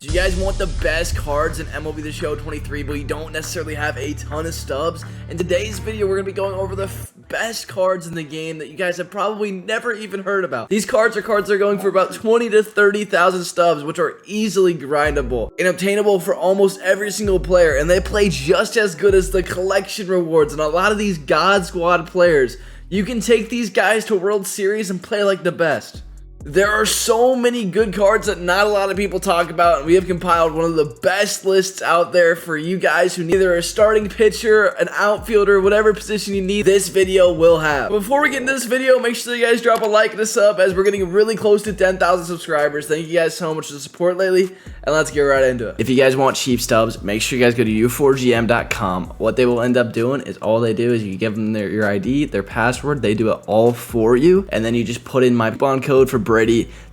Do you guys want the best cards in MLB The Show 23, but you don't necessarily have a ton of stubs? In today's video, we're going to be going over the best cards in the game that you guys have probably never even heard about. These cards are cards that are going for about 20 to 30,000 stubs, which are easily grindable and obtainable for almost every single player, and they play just as good as the collection rewards. And a lot of these God Squad players, you can take these guys to World Series and play like the best. There are so many good cards that not a lot of people talk about, and we have compiled one of the best lists out there for you guys who need either a starting pitcher, an outfielder, whatever position you need, this video will have. Before we get into this video, make sure you guys drop a like and a sub as we're getting really close to 10,000 subscribers. Thank you guys so much for the support lately, and let's get right into it. If you guys want cheap stubs, make sure you guys go to u4gm.com. What they will end up doing is all they do is you give them your ID, their password, they do it all for you, and then you just put in my coupon code for Brady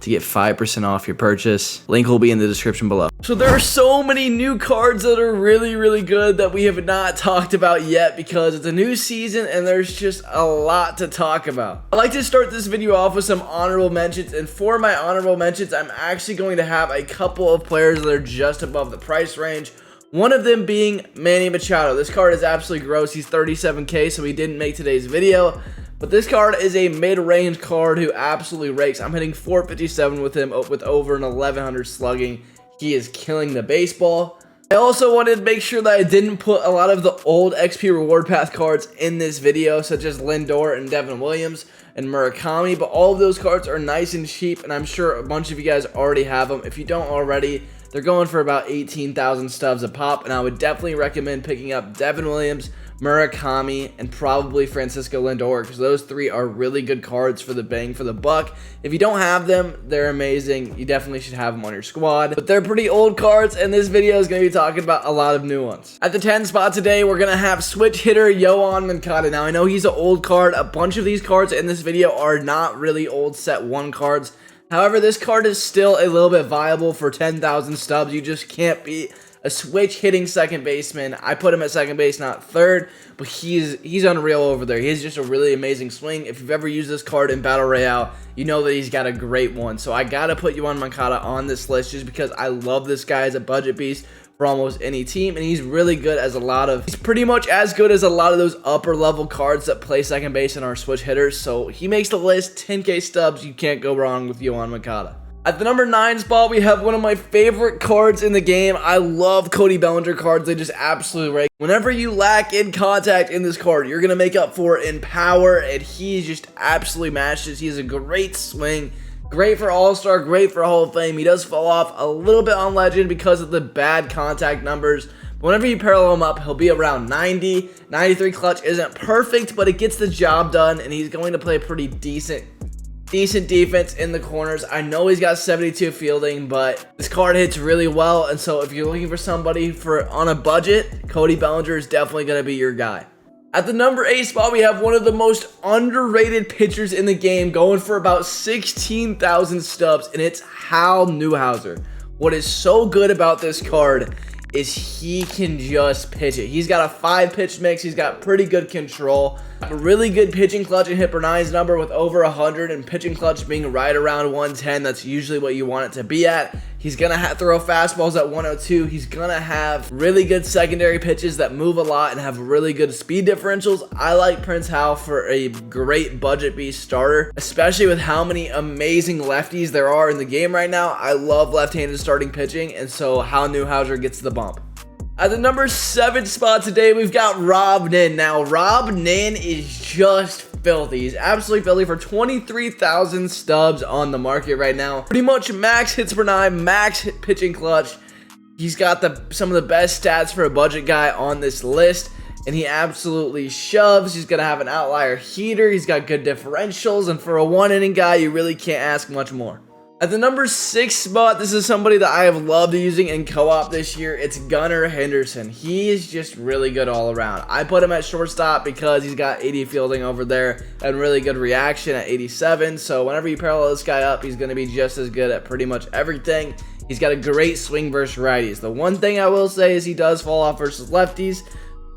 to get 5% off your purchase. Link will be in the description below. So there are so many new cards that are really good that we have not talked about yet because it's a new season and there's just a lot to talk about. I'd like to start this video off with some honorable mentions, and for my honorable mentions, I'm actually going to have a couple of players that are just above the price range. One of them being Manny Machado. This card is absolutely gross. He's 37k, so he didn't make today's video. But this card is a mid-range card who absolutely rakes. I'm hitting 457 with him with over an 1100 slugging. He is killing the baseball. I also wanted to make sure that I didn't put a lot of the old XP reward path cards in this video, such as Lindor and Devin Williams and Murakami, but all of those cards are nice and cheap, and I'm sure a bunch of you guys already have them. If you don't already, they're going for about 18,000 stubs a pop, and I would definitely recommend picking up Devin Williams, Murakami, and probably Francisco Lindor, because those three are really good cards for the bang for the buck. If you don't have them, they're amazing. You definitely should have them on your squad, but they're pretty old cards, and this video is going to be talking about a lot of new ones. At the 10 spot today, we're going to have switch hitter Yoan Moncada. Now, I know he's an old card. A bunch of these cards in this video are not really old set 1 cards. However, this card is still a little bit viable for 10,000 stubs. You just can't beat a switch hitting second baseman. I put him at second base, not third, but he's unreal over there. He has just a really amazing swing. If you've ever used this card in Battle Royale, you know that he's got a great one. So I gotta put Yoan Moncada on this list just because I love this guy as a budget beast for almost any team, and he's really good as he's pretty much as good as a lot of those upper level cards that play second base and are switch hitters. So he makes the list. 10k stubs, you can't go wrong with Yoan Moncada. At the number 9 spot, we have one of my favorite cards in the game. I love Cody Bellinger cards. They just absolutely rake. Whenever you lack in contact in this card, you're going to make up for it in power, and he just absolutely matches. He has a great swing. Great for All-Star, great for Hall of Fame. He does fall off a little bit on Legend because of the bad contact numbers. But whenever you parallel him up, he'll be around 90. 93 clutch isn't perfect, but it gets the job done, and he's going to play pretty decent defense in the corners. I know he's got 72 fielding, but this card hits really well, and so if you're looking for somebody on a budget, Cody Bellinger is definitely going to be your guy. At the number 8 spot, we have one of the most underrated pitchers in the game, going for about 16,000 stubs, and it's Hal Newhauser. What is so good about this card is he can just pitch it. He's got a 5-pitch mix. He's got pretty good control. A really good pitching clutch and hit per 9's number with over 100, and pitching clutch being right around 110. That's usually what you want it to be at. He's going to throw fastballs at 102. He's going to have really good secondary pitches that move a lot and have really good speed differentials. I like Prince Hal for a great budget beast starter, especially with how many amazing lefties there are in the game right now. I love left-handed starting pitching, and so Hal Newhauser gets the bump. At the number 7 spot today, we've got Rob Nin. Now, Rob Nin is just filthy. He's absolutely filthy for 23,000 stubs on the market right now. Pretty much max hits per 9, max pitching clutch. He's got some of the best stats for a budget guy on this list, and he absolutely shoves. He's going to have an outlier heater. He's got good differentials, and for a 1-inning guy, you really can't ask much more. At the number 6 spot, this is somebody that I have loved using in co-op this year. It's Gunnar Henderson. He is just really good all around. I put him at shortstop because he's got 80 fielding over there and really good reaction at 87. So whenever you parallel this guy up, he's going to be just as good at pretty much everything. He's got a great swing versus righties. The one thing I will say is he does fall off versus lefties,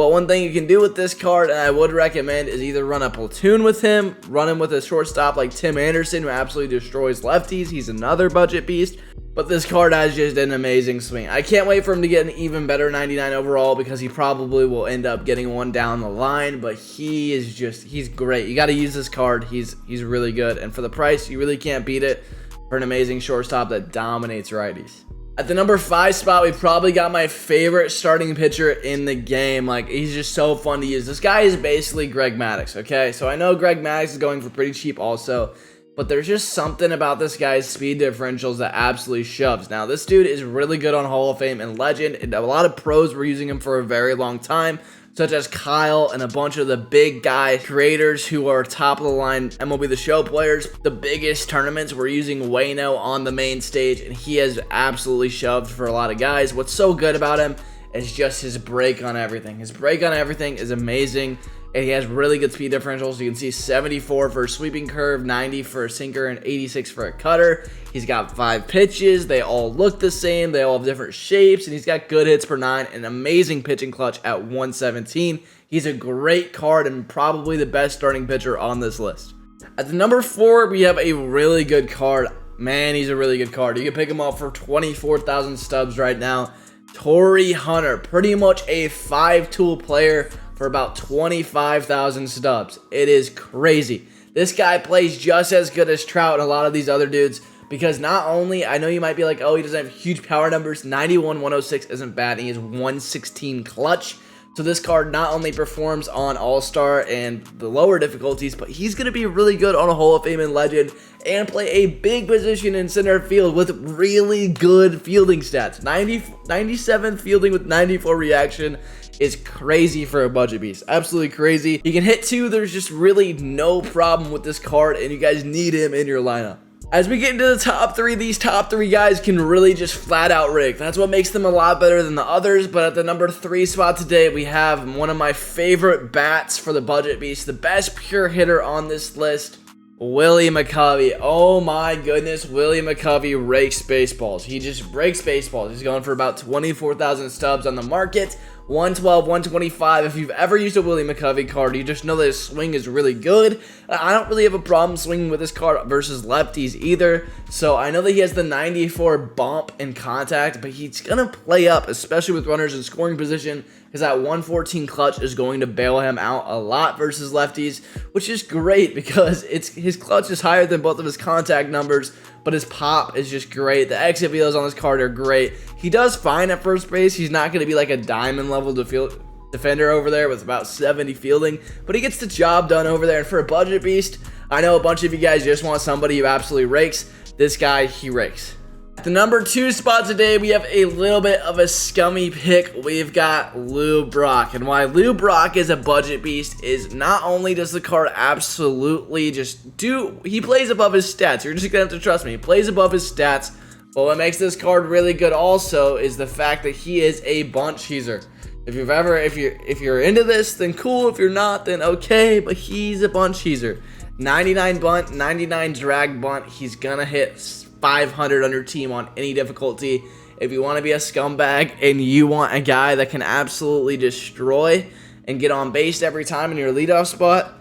But one thing you can do with this card, and I would recommend, is either run a platoon with him, run him with a shortstop like Tim Anderson, who absolutely destroys lefties. He's another budget beast. But this card has just an amazing swing. I can't wait for him to get an even better 99 overall, because he probably will end up getting one down the line. But he's great. You got to use this card. He's really good. And for the price, you really can't beat it for an amazing shortstop that dominates righties. At the number 5 spot, we probably got my favorite starting pitcher in the game. Like, he's just so fun to use. This guy is basically Greg Maddox, okay? So I know Greg Maddox is going for pretty cheap also, but there's just something about this guy's speed differentials that absolutely shoves. Now, this dude is really good on Hall of Fame and Legend, and a lot of pros were using him for a very long time, such as Kyle and a bunch of the big guy creators who are top of the line MLB The Show players. The biggest tournaments were using Wayno on the main stage, and he has absolutely shoved for a lot of guys. What's so good about him is just his break on everything. His break on everything is amazing, and he has really good speed differentials. You can see 74 for a sweeping curve, 90 for a sinker, and 86 for a cutter. He's got 5 pitches. They all look the same. They all have different shapes, and he's got good hits per 9 and amazing pitching clutch at 117. He's a great card and probably the best starting pitcher on this list. At the number 4, we have a really good card. Man, he's a really good card. You can pick him up for 24,000 stubs right now. Tori Hunter, pretty much a 5-tool player for about 25,000 stubs. It is crazy. This guy plays just as good as Trout and a lot of these other dudes, because not only, I know you might be like, oh, he doesn't have huge power numbers. 91, 106 isn't bad, and he has 116 clutch. So this card not only performs on All-Star and the lower difficulties, but he's going to be really good on a Hall of Fame and Legend and play a big position in center field with really good fielding stats. 97 fielding with 94 reaction is crazy for a budget beast. Absolutely crazy. He can hit too. There's just really no problem with this card, and you guys need him in your lineup. As we get into the top 3, these top 3 guys can really just flat out rig. That's what makes them a lot better than the others. But at the number 3 spot today, we have one of my favorite bats for the budget beast, the best pure hitter on this list, Willie McCovey. Oh my goodness, Willie McCovey rakes baseballs. He just breaks baseballs. He's going for about 24,000 stubs on the market. 112, 125. If you've ever used a Willie McCovey card, you just know that his swing is really good. I don't really have a problem swinging with this card versus lefties either. So I know that he has the 94 bump in contact, but he's going to play up, especially with runners in scoring position, because that 114 clutch is going to bail him out a lot versus lefties, which is great because his clutch is higher than both of his contact numbers, but his pop is just great. The exit velos on this card are great. He does fine at first base. He's not going to be like a diamond level defender over there with about 70 fielding, but he gets the job done over there. And for a budget beast, I know a bunch of you guys just want somebody who absolutely rakes. This guy, he rakes. At the number 2 spot today, we have a little bit of a scummy pick. We've got Lou Brock. And why Lou Brock is a budget beast is not only does the card absolutely he plays above his stats. You're just going to have to trust me. He plays above his stats. But what makes this card really good also is the fact that he is a bunt cheeser. If you're into this, then cool. If you're not, then okay. But he's a bunt cheeser. 99 bunt, 99 drag bunt. He's going to hit 500 on your team on any difficulty. If you want to be a scumbag and you want a guy that can absolutely destroy and get on base every time in your leadoff spot,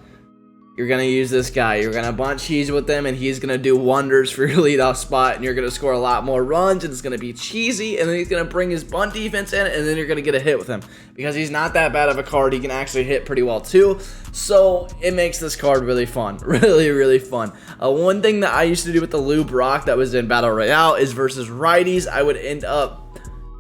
you're going to use this guy. You're going to bunt cheese with him, and he's going to do wonders for your leadoff spot, and you're going to score a lot more runs, and it's going to be cheesy, and then he's going to bring his bunt defense in, and then you're going to get a hit with him. Because he's not that bad of a card. He can actually hit pretty well, too. So it makes this card really fun. Really, really fun. One thing that I used to do with the Lou Brock that was in Battle Royale is versus righties, I would end up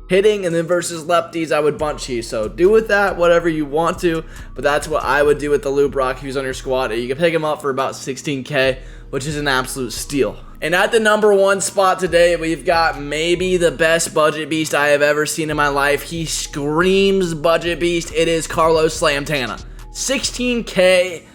hitting, and then versus lefties, I would bunt cheese. So do with that whatever you want to, but that's what I would do with the Lou Brock if he's on your squad. You can pick him up for about 16K, which is an absolute steal. And at the number 1 spot today, we've got maybe the best budget beast I have ever seen in my life. He screams budget beast. It is Carlos Slantana. 16K.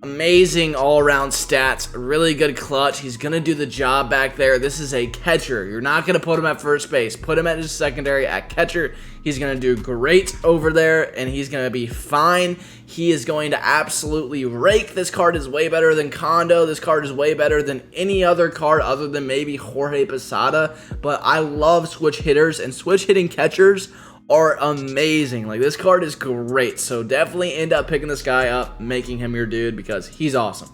Amazing all-around stats, really good clutch. He's going to do the job back there. This is a catcher. You're not going to put him at first base. Put him at his secondary at catcher. He's going to do great over there, and he's going to be fine. He is going to absolutely rake. This card is way better than Condo. This card is way better than any other card other than maybe Jorge Posada. But I love switch hitters, and switch hitting catchers are amazing. Like, this card is great. So definitely end up picking this guy up, making him your dude, because he's awesome.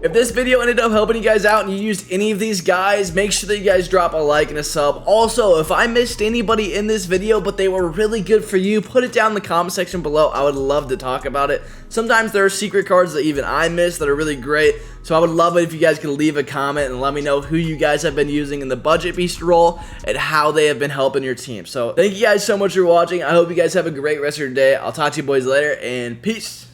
If this video ended up helping you guys out and you used any of these guys, make sure that you guys drop a like and a sub. Also, if I missed anybody in this video, but they were really good for you, put it down in the comment section below. I would love to talk about it. Sometimes there are secret cards that even I miss that are really great. So I would love it if you guys could leave a comment and let me know who you guys have been using in the budget beast role and how they have been helping your team. So thank you guys so much for watching. I hope you guys have a great rest of your day. I'll talk to you boys later, and peace.